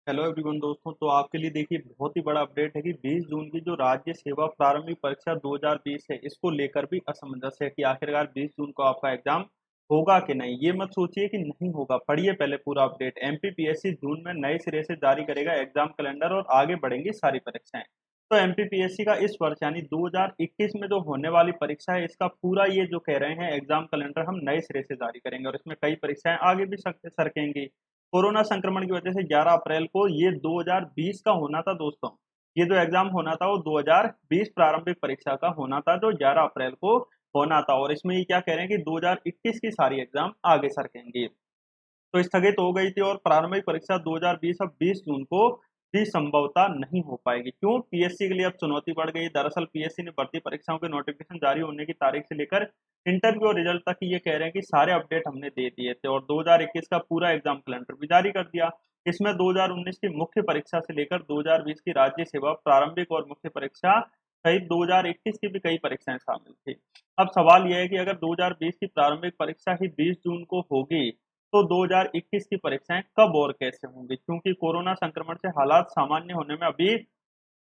Hello everyone दोस्तों, तो आपके लिए देखिए बहुत ही बड़ा अपडेट है कि 20 जून की जो राज्य सेवा प्रारंभिक परीक्षा 2020 है, इसको लेकर भी असमंजस है कि आखिरकार 20 जून को आपका एग्जाम होगा कि नहीं। ये मत सोचिए कि नहीं होगा, पढ़िए पहले पूरा अपडेट। एमपीपीएससी जून में नए सिरे से जारी करेगा एग्जाम कैलेंडर और आगे बढ़ेंगी सारी परीक्षाएं। तो एमपीपीएससी का इस वर्ष यानी 2021 में जो होने वाली परीक्षा है, इसका पूरा ये जो कह रहे हैं एग्जाम कैलेंडर हम नए सिरे से जारी करेंगे और इसमें कई परीक्षाएं आगे भी सरकेंगी। कोरोना संक्रमण की वजह से 11 अप्रैल को ये 2020 का होना था दोस्तों। ये जो एग्जाम होना था वो 2020 प्रारंभिक परीक्षा का होना था, जो 11 अप्रैल को होना था। और इसमें ये क्या कह रहे हैं कि 2021 की सारी एग्जाम आगे सरकेंगी। तो स्थगित हो गई थी और प्रारंभिक परीक्षा 2020 अब 20 जून को भी संभवतः नहीं हो पाएगी। क्यों? पीएससी के लिए अब चुनौती बढ़ गई। दरअसल पीएससी ने भर्ती परीक्षाओं के नोटिफिकेशन जारी होने की तारीख से लेकर इंटरव्यू और रिजल्ट तक ये कह रहे हैं कि सारे अपडेट हमने दे दिए थे और 2021 का पूरा एग्जाम कैलेंडर भी जारी कर दिया। इसमें 2019 की मुख्य परीक्षा से लेकर 2020 की राज्य सेवा प्रारंभिक और मुख्य परीक्षा सहित 2021 की भी कई परीक्षाएं शामिल थी। अब सवाल यह है कि अगर 2020 की प्रारंभिक परीक्षा ही 20 जून को होगी, तो 2021 की परीक्षाएं कब और कैसे होंगी? क्योंकि कोरोना संक्रमण से हालात सामान्य होने में अभी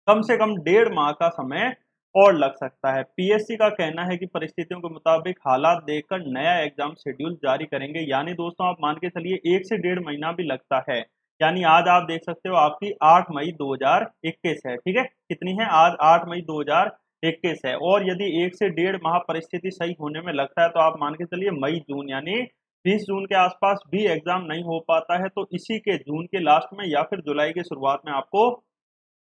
कम से कम 1.5 माह का समय और लग सकता है। पीएससी का कहना है कि परिस्थितियों के मुताबिक हालात देखकर नया एग्जाम शेड्यूल जारी करेंगे। यानी दोस्तों आप मान के चलिए 1 से 1.5 महीना भी लगता है। यानी आज आप देख सकते हो आपकी 8 मई 2021 है, ठीक है? कितनी है? आज 8 मई 2021 है। और यदि 1 से 1.5 माह परिस्थिति सही होने में लगता है, तो आप मान के चलिए मई जून यानी 20 जून के आसपास भी एग्जाम नहीं हो पाता है, तो इसी के जून के लास्ट में या फिर जुलाई के शुरुआत में आपको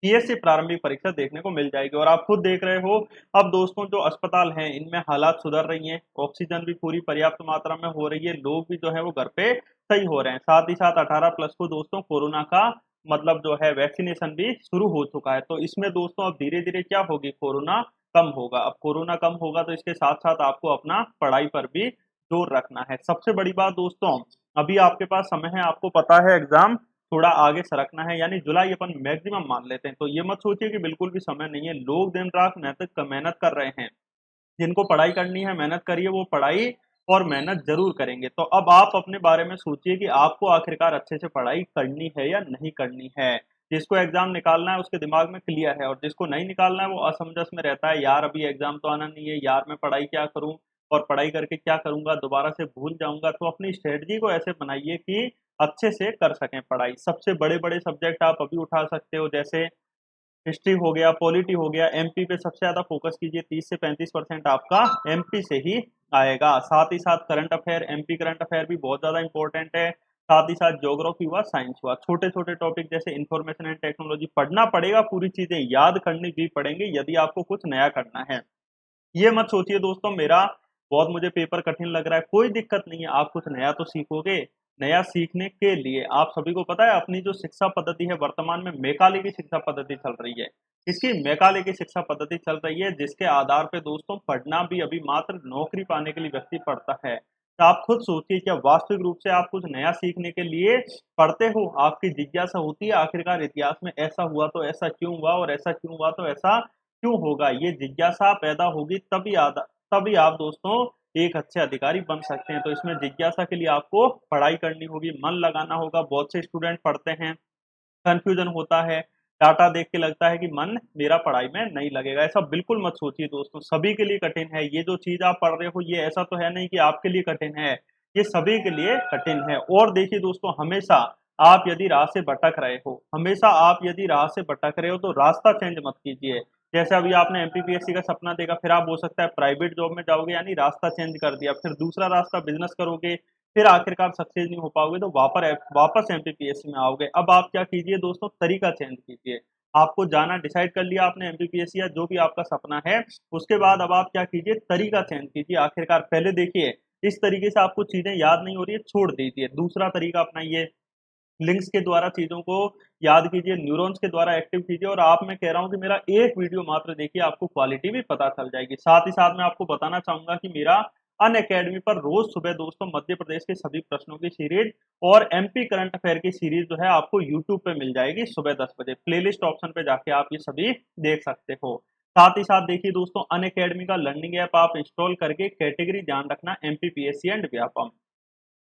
पीएससी प्रारंभिक परीक्षा देखने को मिल जाएगी। और आप खुद देख रहे हो अब दोस्तों, जो अस्पताल हैं इनमें हालात सुधर रही हैं, ऑक्सीजन भी पूरी पर्याप्त मात्रा में हो रही है, लोग भी जो है वो घर पे सही हो रहे हैं। साथ ही साथ 18 प्लस को दोस्तों कोरोना का मतलब जो है वैक्सीनेशन भी शुरू हो चुका है। तो इसमें दोस्तों अब धीरे धीरे क्या होगी, कोरोना कम होगा। अब कोरोना कम होगा तो इसके साथ साथ आपको अपना पढ़ाई पर भी जोर रखना है। सबसे बड़ी बात दोस्तों, अभी आपके पास समय है, आपको पता है एग्जाम थोड़ा आगे सरकना है, यानी जुलाई अपन मैक्सिमम मान लेते हैं। तो ये मत सोचिए कि बिल्कुल भी समय नहीं है। लोग दिन रात मेहनत कर रहे हैं। जिनको पढ़ाई करनी है मेहनत करिए, वो पढ़ाई और मेहनत जरूर करेंगे। तो अब आप अपने बारे में सोचिए कि आपको आखिरकार अच्छे से पढ़ाई करनी है या नहीं करनी है। जिसको एग्जाम निकालना है उसके दिमाग में क्लियर है, और जिसको नहीं निकालना है वो असमंजस में रहता है। यार अभी एग्जाम तो आना नहीं है, यार मैं पढ़ाई क्या करूं और पढ़ाई करके क्या करूंगा, दोबारा से भूल जाऊंगा। तो अपनी स्ट्रेटजी को ऐसे बनाइए कि अच्छे से कर सकें पढ़ाई। सबसे बड़े बड़े सब्जेक्ट आप अभी उठा सकते हो, जैसे हिस्ट्री हो गया, पॉलिटी हो गया। एमपी पे सबसे ज्यादा फोकस कीजिए, 30 से 35% आपका एमपी से ही आएगा। साथ ही साथ current affair, MP current affair भी बहुत ज्यादा इंपॉर्टेंट है। साथ ही साथ ज्योग्राफी हुआ, साइंस हुआ, छोटे छोटे टॉपिक जैसे इंफॉर्मेशन एंड टेक्नोलॉजी पढ़ना पड़ेगा। पूरी चीजें याद करनी भी पड़ेंगी यदि आपको कुछ नया करना है। ये मत सोचिए दोस्तों मेरा बहुत मुझे पेपर कठिन लग रहा है। कोई दिक्कत नहीं है, आप कुछ नया तो सीखोगे। नया सीखने के लिए आप सभी को पता है अपनी जो शिक्षा पद्धति है वर्तमान में मैकाले की शिक्षा पद्धति चल रही है। इसकी मैकाले की शिक्षा पद्धति चल रही है, जिसके आधार पे दोस्तों पढ़ना भी अभी मात्र नौकरी पाने के लिए व्यक्ति पढ़ता है। तो आप खुद सोचिए, क्या वास्तविक रूप से आप कुछ नया सीखने के लिए पढ़ते हो? आपकी जिज्ञासा होती है आखिरकार इतिहास में ऐसा हुआ तो ऐसा क्यों हुआ, और ऐसा क्यों हुआ तो ऐसा क्यों होगा? ये जिज्ञासा पैदा होगी तभी आप दोस्तों एक अच्छे अधिकारी बन सकते हैं। तो इसमें जिज्ञासा के लिए आपको पढ़ाई करनी होगी, मन लगाना होगा। बहुत से स्टूडेंट पढ़ते हैं, कन्फ्यूजन होता है, डाटा देख के लगता है कि मन मेरा पढ़ाई में नहीं लगेगा। ऐसा बिल्कुल मत सोचिए दोस्तों, सभी के लिए कठिन है। ये जो चीज आप पढ़ रहे हो ये ऐसा तो है नहीं कि आपके लिए कठिन है, ये सभी के लिए कठिन है। और देखिए दोस्तों, हमेशा आप यदि राह से भटक रहे हो, हमेशा आप यदि राह से भटक रहे हो तो रास्ता चेंज मत कीजिए। जैसे अभी आपने एमपीपीएससी का सपना देखा, फिर आप हो सकता है प्राइवेट जॉब में जाओगे, यानी रास्ता चेंज कर दिया। फिर दूसरा रास्ता बिजनेस करोगे, फिर आखिरकार सक्सेस नहीं हो पाओगे, तो वापस एमपीपीएससी में आओगे। अब आप क्या कीजिए दोस्तों, तरीका चेंज कीजिए। आपको जाना डिसाइड कर लिया आपने एमपीपीएससी या जो भी आपका सपना है, उसके बाद अब आप क्या कीजिए, तरीका चेंज कीजिए। आखिरकार पहले देखिए इस तरीके से आपको चीजें याद नहीं हो रही है, छोड़ दीजिए, दूसरा तरीका अपनाइए। लिंक्स के द्वारा चीजों को याद कीजिए, न्यूरॉन्स के द्वारा एक्टिव कीजिए। और आप मैं कह रहा हूं कि मेरा एक वीडियो मात्र देखिए, आपको क्वालिटी भी पता चल जाएगी। साथ ही साथ मैं आपको बताना चाहूंगा कि मेरा अन अकेडमी पर रोज सुबह दोस्तों मध्य प्रदेश के सभी प्रश्नों की सीरीज और एमपी करंट अफेयर की सीरीज जो है आपको यूट्यूब पे मिल जाएगी सुबह 10 बजे। प्लेलिस्ट ऑप्शन पे जाके आप ये सभी देख सकते हो। साथ ही साथ देखिए दोस्तों, अन अकेडमी का लर्निंग ऐप आप इंस्टॉल करके कैटेगरी ध्यान रखना, एमपीपीएससी एंड व्यापम,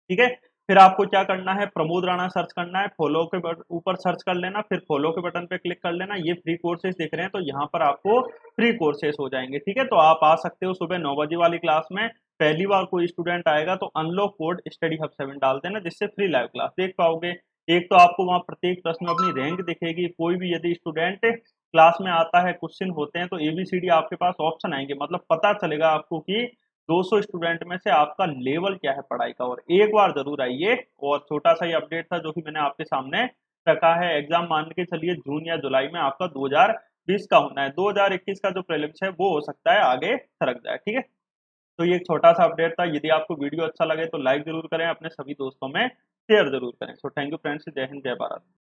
ठीक है? फिर आपको क्या करना है, प्रमोद राणा सर्च करना है, फॉलो के ऊपर सर्च कर लेना, फिर फॉलो के बटन पे क्लिक कर लेना। ये फ्री कोर्सेज दिख रहे हैं, तो यहाँ पर आपको फ्री कोर्सेज हो जाएंगे। ठीक है, तो आप आ सकते हो सुबह 9 बजे वाली क्लास में। पहली बार कोई स्टूडेंट आएगा तो अनलॉक कोड स्टडी हब 7 डाल देना, जिससे फ्री लाइव क्लास देख पाओगे। एक तो आपको वहाँ प्रत्येक प्रश्न में अपनी रैंक दिखेगी। कोई भी यदि स्टूडेंट क्लास में आता है, क्वेश्चन होते हैं, तो एबीसीडी आपके पास ऑप्शन आएंगे, मतलब पता चलेगा आपको कि 200 स्टूडेंट में से आपका लेवल क्या है पढ़ाई का। और एक बार जरूर आइए। और छोटा सा ही अपडेट था जो कि मैंने आपके सामने रखा है। एग्जाम मान के चलिए जून या जुलाई में आपका 2020 का होना है, 2021 का जो प्रीलिम्स है वो हो सकता है आगे सरक जाए। ठीक है, तो ये एक छोटा सा अपडेट था। यदि आपको वीडियो अच्छा लगे तो लाइक जरूर करें, अपने सभी दोस्तों में शेयर जरूर करें। सो थैंक यू फ्रेंड्स, जय हिंद जय भारत।